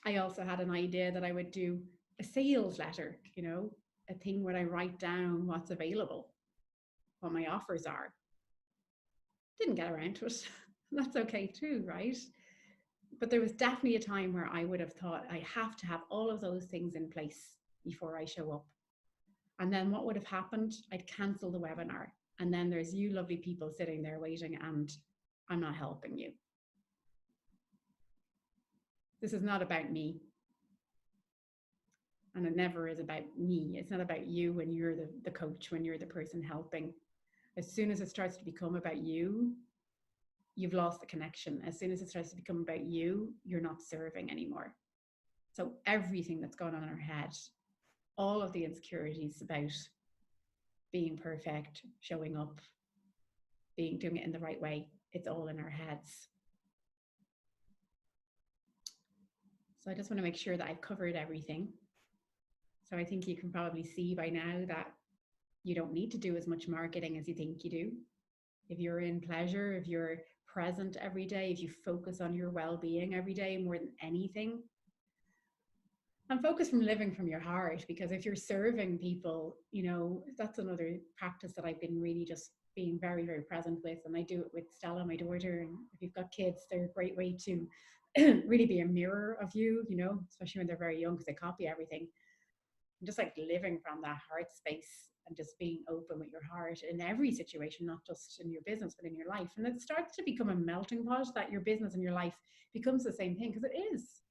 I also had an idea that I would do a sales letter, you know, a thing where I write down what's available, what my offers are. Didn't get around to it. That's okay too, right? But there was definitely a time where I would have thought I have to have all of those things in place before I show up. And then what would have happened? I'd cancel the webinar. And then there's you lovely people sitting there waiting, and I'm not helping you. This is not about me. And it never is about me. It's not about you when you're the coach, when you're the person helping. As soon as it starts to become about you, you've lost the connection. As soon as it starts to become about you, you're not serving anymore. So everything that's going on in our head, all of the insecurities about being perfect, showing up, doing it in the right way. It's all in our heads. So I just want to make sure that I've covered everything. So I think you can probably see by now that you don't need to do as much marketing as you think you do. If you're in pleasure, if you're present every day, if you focus on your well-being every day more than anything, and focus from living from your heart, because if you're serving people, you know, that's another practice that I've been really just being very, very present with. And I do it with Stella, my daughter. And if you've got kids, they're a great way to really be a mirror of you, you know, especially when they're very young because they copy everything. And just like living from that heart space and just being open with your heart in every situation, not just in your business, but in your life. And it starts to become a melting pot that your business and your life becomes the same thing, because it is.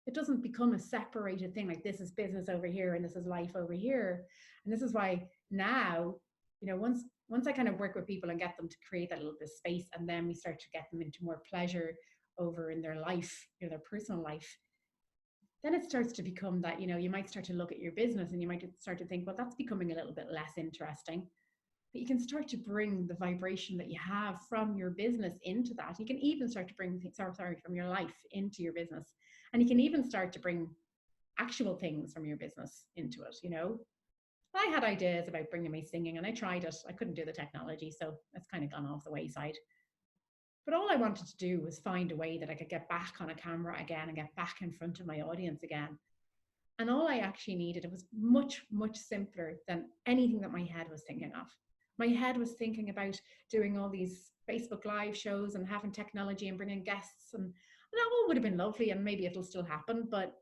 It doesn't become a separated thing like this is business over here and this is life over here. And this is why now, you know, once I kind of work with people and get them to create that little bit of space, and then we start to get them into more pleasure over in their life, you know, their personal life, then it starts to become that, you know, you might start to look at your business and you might start to think, well, that's becoming a little bit less interesting. But you can start to bring the vibration that you have from your business into that. You can even start to bring things, from your life into your business. And you can even start to bring actual things from your business into it, you know. I had ideas about bringing my singing and I tried it. I couldn't do the technology, so that's kind of gone off the wayside. But all I wanted to do was find a way that I could get back on a camera again and get back in front of my audience again. And all I actually needed, it was much, much simpler than anything that my head was thinking of. My head was thinking about doing all these Facebook Live shows and having technology and bringing guests, and that all would have been lovely, and maybe it'll still happen. But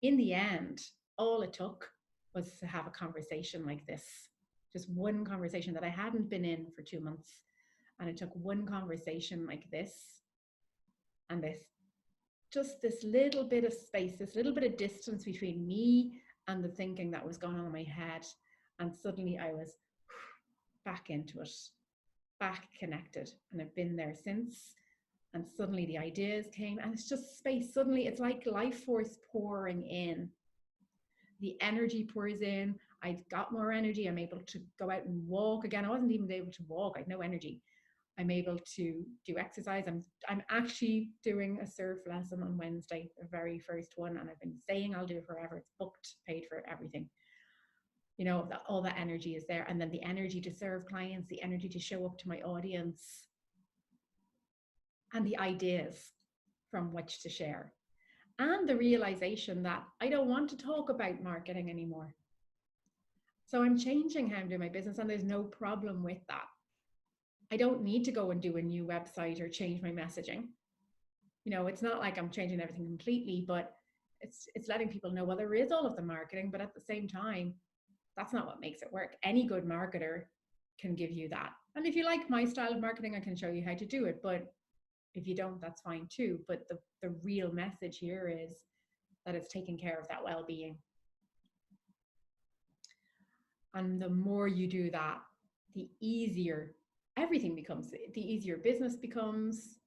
in the end, all it took was to have a conversation like this, just one conversation that I hadn't been in for 2 months. And it took one conversation like this and this, just this little bit of space, this little bit of distance between me and the thinking that was going on in my head. And suddenly I was back into it, back connected. And I've been there since. And suddenly the ideas came, and it's just space. Suddenly it's like life force pouring in. The energy pours in. I've got more energy. I'm able to go out and walk again. I wasn't even able to walk. I had no energy. I'm able to do exercise. I'm actually doing a surf lesson on Wednesday, the very first one. And I've been saying I'll do it forever. It's booked, paid for, everything. You know, all that energy is there. And then the energy to serve clients, the energy to show up to my audience, and the ideas from which to share. And the realization that I don't want to talk about marketing anymore. So I'm changing how I'm doing my business, and there's no problem with that. I don't need to go and do a new website or change my messaging. You know, it's not like I'm changing everything completely, but it's letting people know, well, there is all of the marketing, but at the same time, that's not what makes it work. Any good marketer can give you that. And if you like my style of marketing, I can show you how to do it. But if you don't, that's fine too. But the real message here is that it's taking care of that well-being. And the more you do that, the easier everything becomes, the easier business becomes,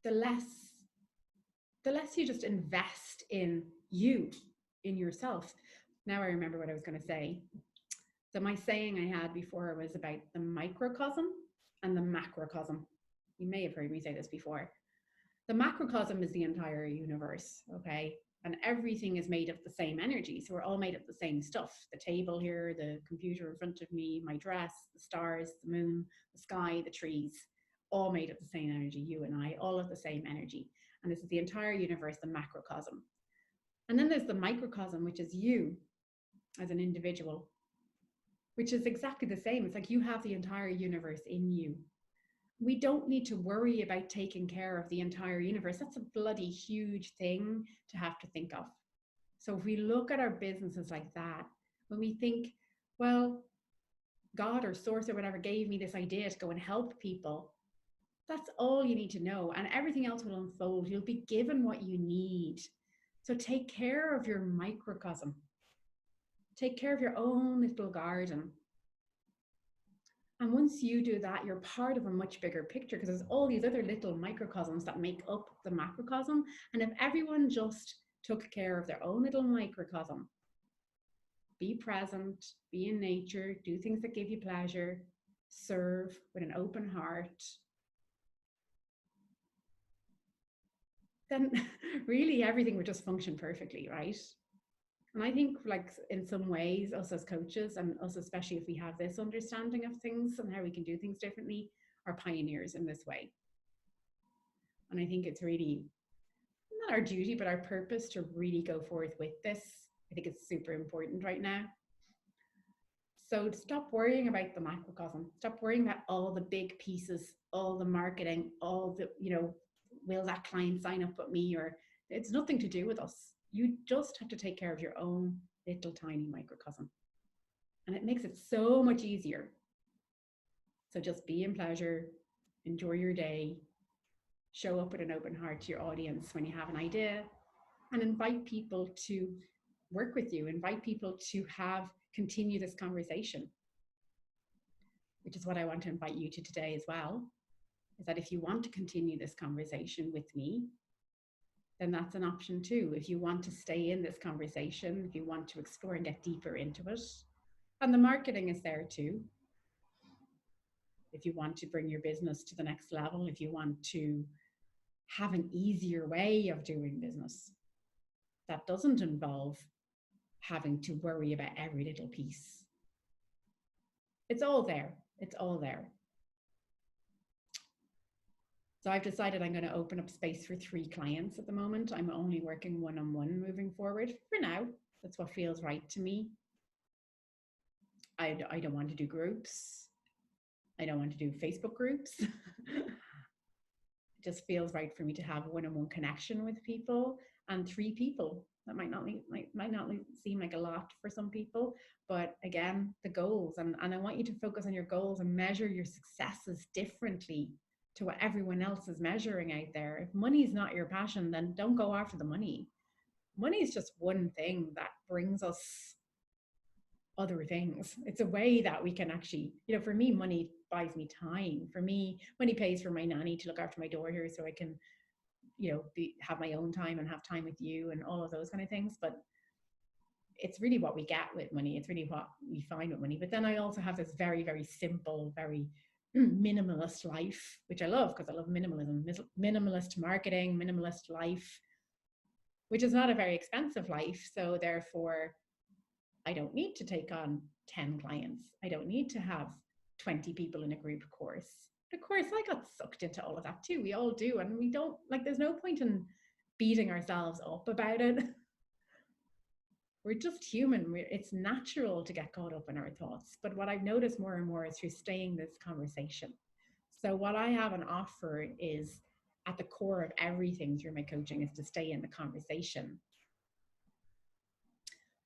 the less you just invest in you, in yourself. Now I remember what I was going to say. So my saying I had before was about the microcosm and the macrocosm. You may have heard me say this before. The macrocosm is the entire universe, okay? And everything is made of the same energy. So we're all made of the same stuff. The table here, the computer in front of me, my dress, the stars, the moon, the sky, the trees, all made of the same energy. You and I, all of the same energy. And this is the entire universe, the macrocosm. And then there's the microcosm, which is you as an individual, which is exactly the same. It's like you have the entire universe in you. We don't need to worry about taking care of the entire universe. That's a bloody huge thing to have to think of. So if we look at our businesses like that, when we think, well, God or source or whatever gave me this idea to go and help people, that's all you need to know. And everything else will unfold. You'll be given what you need. So take care of your microcosm. Take care of your own little garden. And once you do that, you're part of a much bigger picture, because there's all these other little microcosms that make up the macrocosm. And if everyone just took care of their own little microcosm, be present, be in nature, do things that give you pleasure, serve with an open heart, then really everything would just function perfectly, right? And I think, like, in some ways, us as coaches, and us especially if we have this understanding of things and how we can do things differently, are pioneers in this way. And I think it's really not our duty, but our purpose to really go forth with this. I think it's super important right now. So stop worrying about the macrocosm. Stop worrying about all the big pieces, all the marketing, all the, will that client sign up with me? Or it's nothing to do with us. You just have to take care of your own little tiny microcosm. And it makes it so much easier. So just be in pleasure, enjoy your day, show up with an open heart to your audience when you have an idea, and invite people to work with you, invite people to continue this conversation, which is what I want to invite you to today as well, is that if you want to continue this conversation with me, then that's an option too. If you want to stay in this conversation, if you want to explore and get deeper into it, and the marketing is there too. If you want to bring your business to the next level, if you want to have an easier way of doing business that doesn't involve having to worry about every little piece. It's all there. It's all there. So I've decided I'm going to open up space for 3 clients at the moment. I'm only working one-on-one moving forward for now. That's what feels right to me. I don't want to do groups. I don't want to do Facebook groups. It just feels right for me to have one-on-one connection with people, and 3 people. That might not seem like a lot for some people, but again, the goals, and I want you to focus on your goals and measure your successes differently to what everyone else is measuring out there. If money is not your passion, then don't go after the money. Money is just one thing that brings us other things. It's a way that we can actually, for me, money buys me time. For me, money pays for my nanny to look after my daughter so I can have my own time and have time with you and all of those kind of things. But it's really what we get with money. It's really what we find with money. But then I also have this very, very simple, very minimalist life, which I love because I love minimalism, minimalist marketing, minimalist life, which is not a very expensive life. So therefore, I don't need to take on 10 clients. I don't need to have 20 people in a group course. Of course, I got sucked into all of that too. We all do. And we don't, there's no point in beating ourselves up about it. We're just human. It's natural to get caught up in our thoughts. But what I've noticed more and more is through staying this conversation. So what I have an offer is, at the core of everything through my coaching, is to stay in the conversation,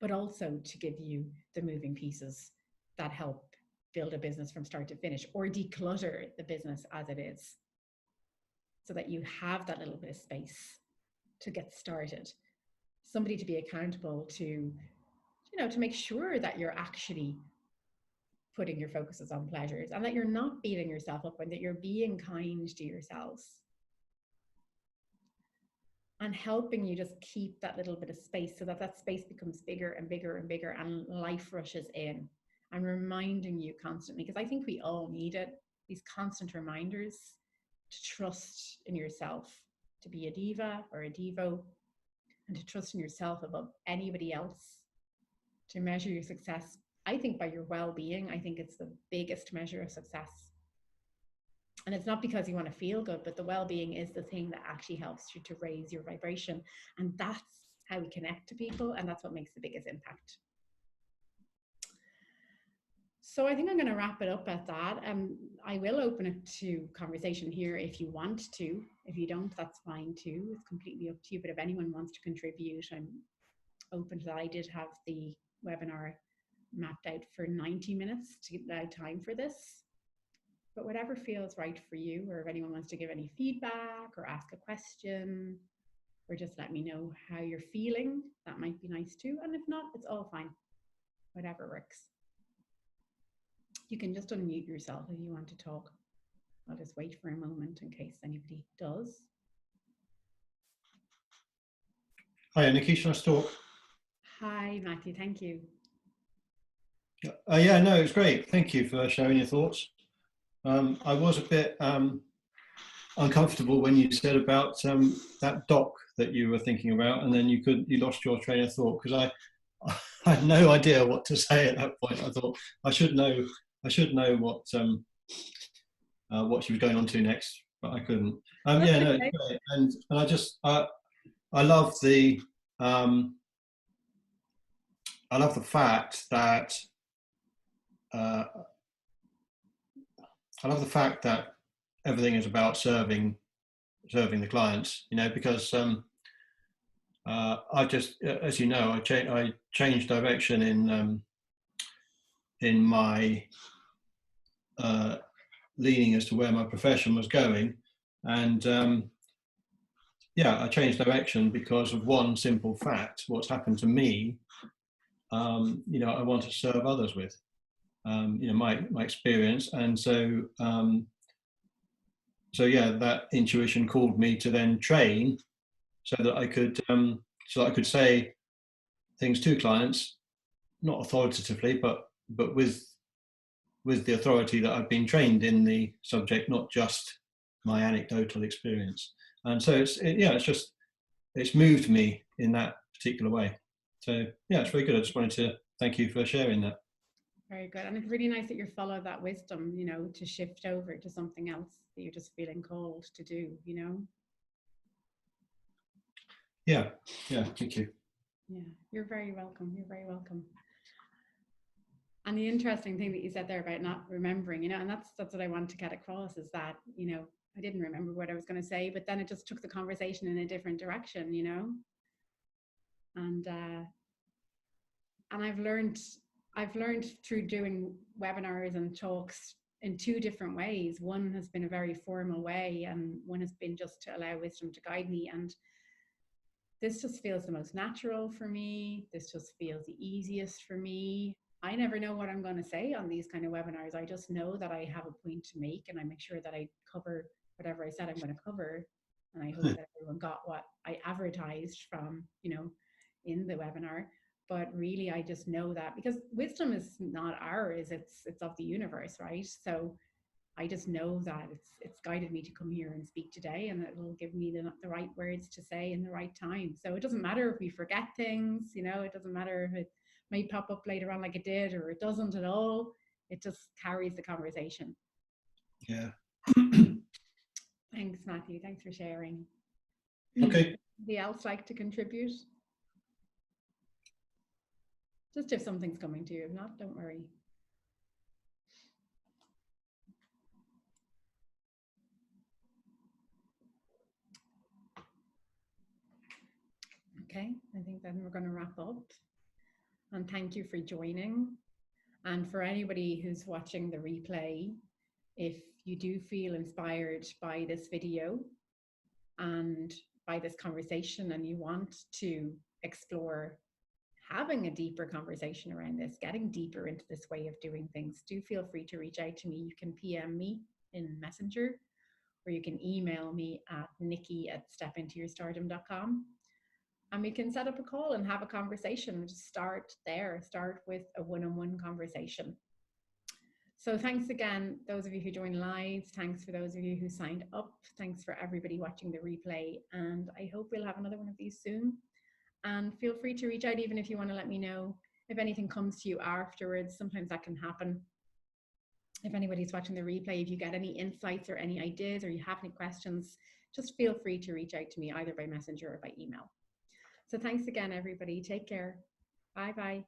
but also to give you the moving pieces that help build a business from start to finish, or declutter the business as it is, so that you have that little bit of space to get started. Somebody to be accountable to, to make sure that you're actually putting your focuses on pleasures, and that you're not beating yourself up, and that you're being kind to yourselves, and helping you just keep that little bit of space so that that space becomes bigger and bigger and bigger, and life rushes in. I'm reminding you constantly, because I think we all need it, these constant reminders to trust in yourself, to be a diva or a divo, and to trust in yourself above anybody else, to measure your success. I think by your well-being. I think it's the biggest measure of success. And it's not because you want to feel good, but the well-being is the thing that actually helps you to raise your vibration. And that's how we connect to people, and that's what makes the biggest impact. So I think I'm going to wrap it up at that. I will open it to conversation here if you want to. If you don't, that's fine too. It's completely up to you. But if anyone wants to contribute, I'm open to that. I did have the webinar mapped out for 90 minutes to allow time for this. But whatever feels right for you, or if anyone wants to give any feedback or ask a question, or just let me know how you're feeling, that might be nice too. And if not, it's all fine. Whatever works. You can just unmute yourself if you want to talk. I'll just wait for a moment in case anybody does. Hi, Nicki, shall I talk? Hi, Matthew, thank you. Yeah, no, it's great. Thank you for sharing your thoughts. I was a bit uncomfortable when you said about that doc that you were thinking about, and then you lost your train of thought because I had no idea what to say at that point. I thought I should know what she was going on to next, but I couldn't. That's Yeah, no, it's okay. great, and I love the um, I love the fact that uh, I love the fact that everything is about serving the clients. You know, because I just, as you know, I changed direction in my uh, leaning as to where my profession was going, and yeah, I changed direction because of one simple fact: what's happened to me. You know, I want to serve others with. You know, my experience, and so yeah, that intuition called me to then train so that I could say things to clients, not authoritatively, but with the authority that I've been trained in the subject, not just my anecdotal experience. And so it's moved me in that particular way. So yeah, it's very good. I just wanted to thank you for sharing that. Very good. And it's really nice that you follow that wisdom, you know, to shift over to something else that you're just feeling called to do, you know? Yeah, yeah, thank you. Yeah, you're very welcome. You're very welcome. And the interesting thing that you said there about not remembering, you know, and that's what I want to get across is that, you know, I didn't remember what I was going to say, but then it just took the conversation in a different direction, you know? And and I've learned through doing webinars and talks in two different ways. One has been a very formal way, and one has been just to allow wisdom to guide me. And this just feels the most natural for me. This just feels the easiest for me. I never know what I'm going to say on these kind of webinars. I just know that I have a point to make, and I make sure that I cover whatever I said I'm going to cover. And I hope that everyone got what I advertised from, you know, in the webinar. But really, I just know that because wisdom is not ours; it's of the universe, right? So I just know that it's guided me to come here and speak today, and it will give me the right words to say in the right time. So it doesn't matter if we forget things, you know, it doesn't matter if it may pop up later on like it did or it doesn't at all. It just carries the conversation. Yeah. Thanks, Matthew. Thanks for sharing. Okay. Anybody else like to contribute? Just if something's coming to you. If not, don't worry. Okay, I think then we're going to wrap up. And thank you for joining. And for anybody who's watching the replay, if you do feel inspired by this video and by this conversation and you want to explore having a deeper conversation around this, getting deeper into this way of doing things, do feel free to reach out to me. You can PM me in Messenger, or you can email me at nikki@stepintoyourstardom.com. And we can set up a call and have a conversation. Just start there, start with a one-on-one conversation. So thanks again, those of you who joined live. Thanks for those of you who signed up. Thanks for everybody watching the replay. And I hope we'll have another one of these soon. And feel free to reach out even if you want to let me know if anything comes to you afterwards. Sometimes that can happen. If anybody's watching the replay, if you get any insights or any ideas or you have any questions, just feel free to reach out to me either by messenger or by email. So thanks again, everybody. Take care. Bye-bye.